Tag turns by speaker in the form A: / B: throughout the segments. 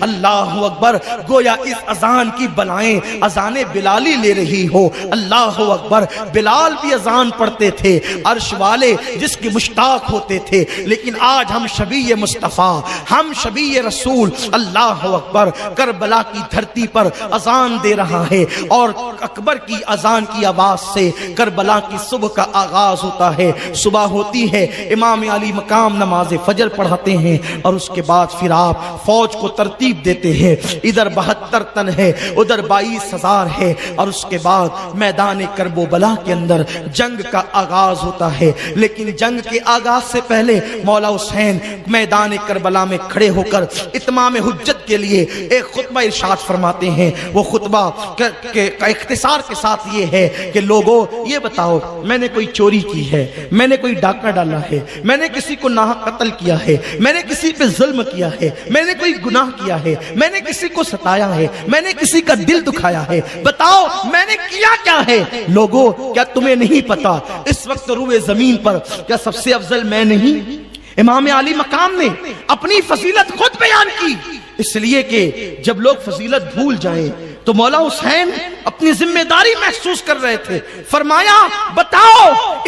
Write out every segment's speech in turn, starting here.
A: اللہ اکبر، گویا اس اذان کی بلائیں اذان بلالی لے رہی ہو۔ اللہ اکبر، بلال بھی اذان پڑھتے تھے، عرش والے جس کے مشتاق ہوتے تھے، لیکن آج ہم شبیہ مصطفیٰ، ہم شبیہ رسول، اللہ اکبر، کربلا کی دھرتی پر اذان دے رہا ہے، اور اکبر کی اذان کی آواز سے کربلا کی صبح کا آغاز ہوتا ہے۔ صبح ہوتی ہے، امام علی مقام نماز فجر پڑھاتے ہیں، اور اس کے بعد پھر آپ فوج کو ترتیب دیتے ہیں، ادھر 72 تن ہے، ادھر 22,000 ہے، اور اس کے بعد میدان کرب و بلا کے اندر جنگ کا آغاز ہوتا ہے۔ لیکن جنگ کے آغاز سے پہلے مولا حسین میدان کربلا میں کھڑے ہو کر اتمام حجت کے لیے ایک خطبہ ارشاد فرماتے ہیں۔ وہ خطبہ کا اختصار کے ساتھ یہ ہے کہ لوگوں یہ بتاؤ، میں نے کوئی چوری کی ہے، میں نے کوئی ڈاکہ ڈالا ہے، میں نے کسی کو ناحق قتل کیا ہے، میں نے کسی پہ ظلم کیا ہے، میں نے کوئی گناہ کیا ہے، میں نے کسی کو ستایا ہے، میں نے کسی کا دل دکھایا ہے، بتاؤ میں نے کیا کیا ہے؟ لوگوں کیا تمہیں نہیں پتا اس وقت روئے زمین پر کیا سب سے افضل میں نہیں؟ امام علی مقام نے اپنی فضیلت خود بیان کی، اس لیے کہ جب لوگ فضیلت بھول جائیں تو مولا حسین اپنی ذمہ داری محسوس کر رہے تھے۔ فرمایا بتاؤ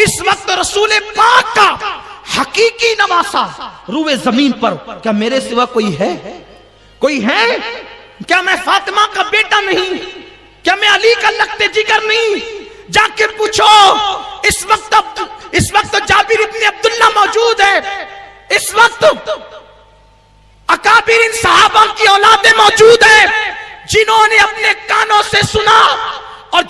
A: اس وقت رسول پاک کا حقیقی نواسا روئے زمین پر کیا میرے سوا کوئی ہے؟ کوئی ہے؟ کیا میں فاطمہ کا بیٹا نہیں؟ کیا میں علی کا لخت جگر نہیں؟ جا کے پوچھو، اس وقت جابر ابن عبداللہ موجود ہے، اس وقت اکابرین صحابہ کی اولادیں موجود ہیں جنہوں نے اپنے کانوں سے سنا، اور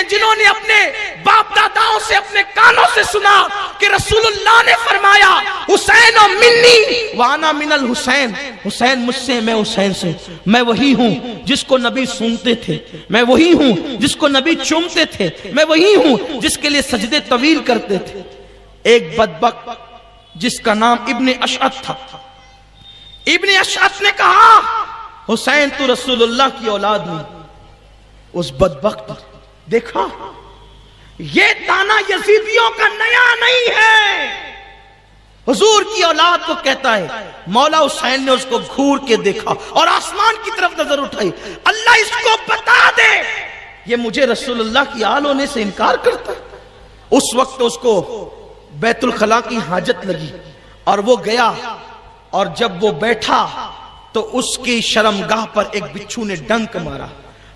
A: جنہوں نے اپنے باپ داداؤں سے اپنے کانوں سے سنا کہ رسول اللہ نے فرمایا حسین و منی وانا من الحسین، حسین مجھ سے، میں حسین سے، میں وہی ہوں جس کو نبی سنتے تھے، میں وہی ہوں جس کو نبی چومتے تھے، میں وہی ہوں جس کے لیے سجدے طویل کرتے تھے۔ ایک بدبخت جس کا نام ابن اشعث تھا، ابن اشعث نے کہا حسین تو رسول اللہ کی اولاد نہیں۔ اس بدبخت دیکھا، یہ تانا یزیدیوں کا نیا نہیں ہے، حضور کی اولاد کو کہتا ہے۔ مولا حسین نے اس کو گھور کے دیکھا اور آسمان کی طرف نظر اٹھائی، اللہ اس کو بتا دے یہ مجھے رسول اللہ کی آل ہونے سے انکار کرتا ہے۔ اس وقت اس کو بیت الخلا کی حاجت لگی اور وہ گیا، اور جب وہ بیٹھا تو اس کی شرمگاہ پر ایک بچھو نے ڈنک مارا،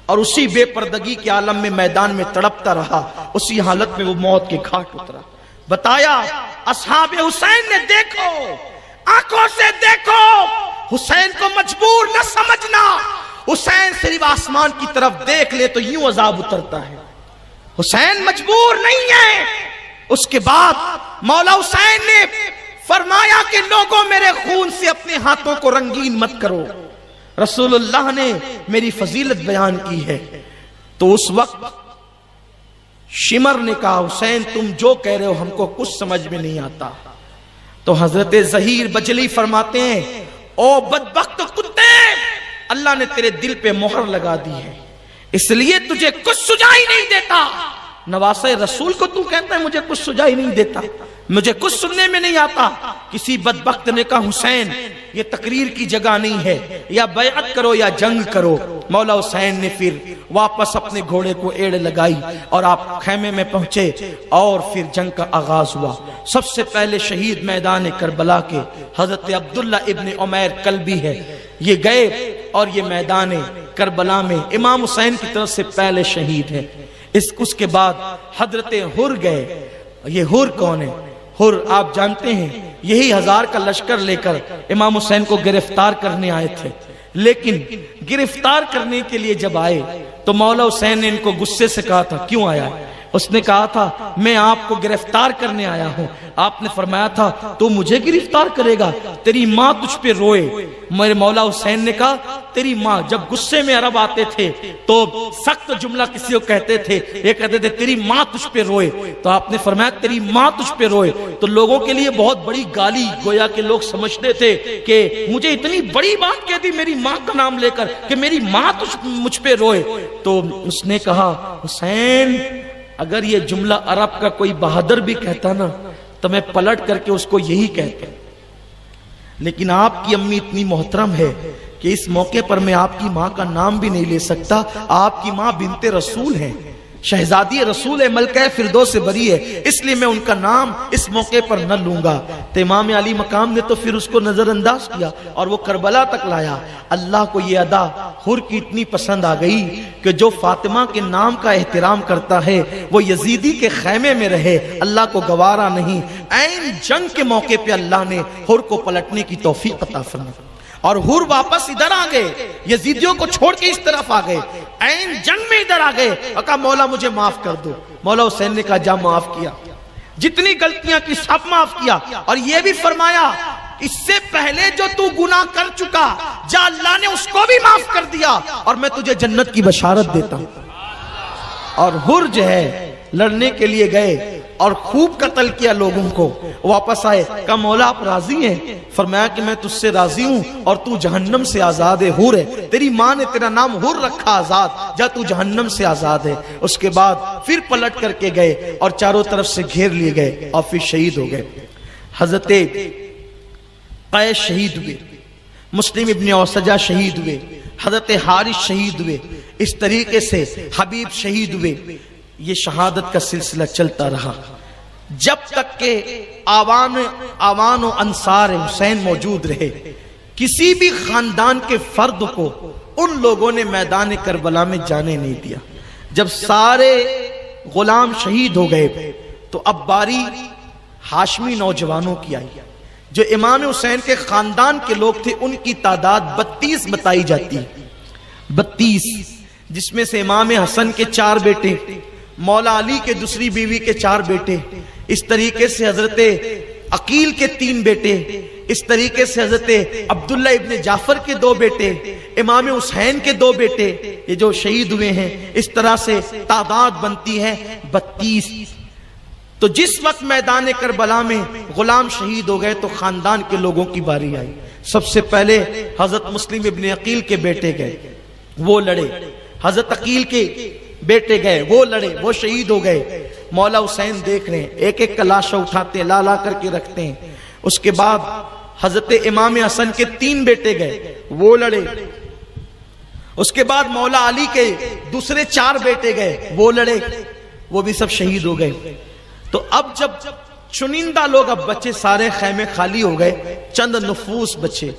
A: اور اسی بے پردگی کے عالم میں میدان میں تڑپتا رہا، اسی حالت میں وہ موت کے گھاٹ اترا۔ بتایا اصحاب حسین نے دیکھو، آنکھوں سے دیکھو، حسین کو مجبور نہ سمجھنا، حسین صرف آسمان کی طرف دیکھ لے تو یوں عذاب اترتا ہے، حسین مجبور نہیں ہے۔ اس کے بعد مولا حسین نے فرمایا کہ لوگوں میرے خون سے اپنے ہاتھوں کو رنگین مت کرو، رسول اللہ نے میری فضیلت بیان کی ہے۔ تو اس وقت شمر نے کہا حسین تم جو کہہ رہے ہو ہم کو کچھ سمجھ میں نہیں آتا۔ تو حضرت ظہیر بجلی فرماتے ہیں او بدبخت کتے، اللہ نے تیرے دل پہ مہر لگا دی ہے، اس لیے تجھے کچھ سجائی نہیں دیتا۔ نواسہ رسول کو تو کہتا ہے مجھے کچھ سجائی نہیں دیتا، مجھے کچھ سننے میں نہیں آتا۔ کسی بدبخت نے کہا حسین یہ تقریر کی جگہ نہیں ہے، یا بیعت کرو یا جنگ کرو۔ مولا حسین نے پھر واپس اپنے گھوڑے کو ایڑ لگائی اور آپ خیمے میں پہنچے، اور پھر جنگ کا آغاز ہوا۔ سب سے پہلے شہید میدان کربلا کے حضرت عبداللہ ابن عمیر کلبی ہے، یہ گئے اور یہ میدان کربلا میں امام حسین کی طرف سے پہلے شہید ہے۔ اس کے بعد حضرت حر گئے۔ یہ حر کون ہے؟ حر آپ جانتے ہیں یہی 1000 کا لشکر لے کر امام حسین کو گرفتار کرنے آئے تھے، لیکن گرفتار کرنے کے لیے جب آئے تو مولا حسین نے ان کو غصے سے کہا تھا کیوں آیا ہے؟ اس نے کہا تھا میں آپ کو گرفتار کرنے آیا ہوں۔ آپ نے فرمایا تھا تو مجھے گرفتار کرے گا، تیری ماں تجھ پہ روئے۔ میرے مولا حسین نے کہا تیری ماں، جب غصے میں عرب آتے تھے تو سخت جملہ کسی کو کہتے تھے، یہ کہتے تھے تیری ماں تجھ پہ روئے، تو آپ نے فرمایا تیری ماں تجھ پہ روئے، تو لوگوں کے لیے بہت بڑی گالی، گویا کہ لوگ سمجھتے تھے کہ مجھے اتنی بڑی بات کہہ دی میری ماں کا نام لے کر کہ میری ماں مجھ پہ روئے۔ تو اس نے کہا حسین اگر یہ جملہ عرب کا کوئی بہادر بھی کہتا نا تو میں پلٹ کر کے اس کو یہی کہتا، لیکن آپ کی امی اتنی محترم ہے کہ اس موقع پر میں آپ کی ماں کا نام بھی نہیں لے سکتا. آپ کی ماں بنت رسول ہیں, شہزادی رسول ہے, ملکہ فردوس سے بری ہے, اس لیے میں ان کا نام اس موقع پر نہ لوں گا. تو امام علی مقام نے تو پھر اس کو نظر انداز کیا اور وہ کربلا تک لایا. اللہ کو یہ ادا حر کی اتنی پسند آ گئی کہ جو فاطمہ کے نام کا احترام کرتا ہے وہ یزیدی کے خیمے میں رہے, اللہ کو گوارا نہیں. عین جنگ کے موقع پہ اللہ نے حر کو پلٹنے کی توفیق عطا فرمائی اور حر واپس ادھر آ گئے, یزیدیوں کو چھوڑ کے اس طرف آ گئے, عین جنگ میں ادھر آ گئے اور کہا مولا مجھے معاف کر دو. مولا حسین نے کہا جا معاف کیا, جتنی غلطیاں کی سب معاف کیا, اور یہ بھی فرمایا اس سے پہلے جو تو گناہ کر چکا جا اللہ نے اس کو بھی معاف کر دیا اور میں تجھے جنت کی بشارت دیتا ہوں. اور حر جو ہے لڑنے کے لیے گئے اور خوب قتل کیا لوگوں کو, واپس آئے, کہا مولا آپ راضی ہیں؟ فرمایا کہ میں تجھ سے راضی ہوں اور تو جہنم سے آزاد ہے. حر ہے, تیری ماں نے تیرا نام حر رکھا آزاد, جا تو جہنم سے آزاد ہے. اس کے بعد پھر پلٹ کر کے گئے اور چاروں طرف سے گھیر لیے گئے اور پھر شہید ہو گئے. حضرت قیس شہید ہوئے, مسلم ابن اوسجہ شہید ہوئے, حضرت حارث شہید ہوئے, اس طریقے سے حبیب شہید ہوئے. یہ شہادت کا سلسلہ چلتا رہا جب تک کہ آوان و انصار حسین موجود رہے. کسی بھی خاندان کے فرد کو ان لوگوں نے میدان کربلا میں جانے نہیں دیا. جب سارے غلام شہید ہو گئے تو اب باری ہاشمی نوجوانوں کی آئی. جو امام حسین کے خاندان کے لوگ تھے ان کی تعداد 32 بتائی جاتی ہے, 32, جس میں سے امام حسن کے 4 بیٹے, مولا علی کے دوسری بیوی کے 4 بیٹے, اس طریقے سے حضرت عقیل کے 3 بیٹے, اس طریقے سے حضرت عبداللہ ابن جعفر کے 2 بیٹے, امام حسین کے 2 بیٹے, یہ جو شہید ہوئے ہیں. اس طرح سے تعداد بنتی ہے 32. تو جس وقت میدان کربلا میں غلام شہید ہو گئے تو خاندان کے لوگوں کی باری آئی. سب سے پہلے حضرت مسلم ابن عقیل کے بیٹے گئے, وہ لڑے. حضرت عقیل کے بیٹے گئے, وہ لڑے, وہ شہید ہو گئے. مولا حسین دیکھ رہے ہیں, ایک ایک کا لاشا اٹھاتے لا لا کر کے رکھتے ہیں. اس کے بعد حضرت امام حسن کے 3 بیٹے گئے, وہ لڑے. اس کے بعد مولا علی کے دوسرے 4 بیٹے گئے, وہ لڑے, وہ بھی سب شہید ہو گئے. تو اب جب چنندہ لوگ اب بچے, سارے خیمے خالی ہو گئے, چند نفوس بچے,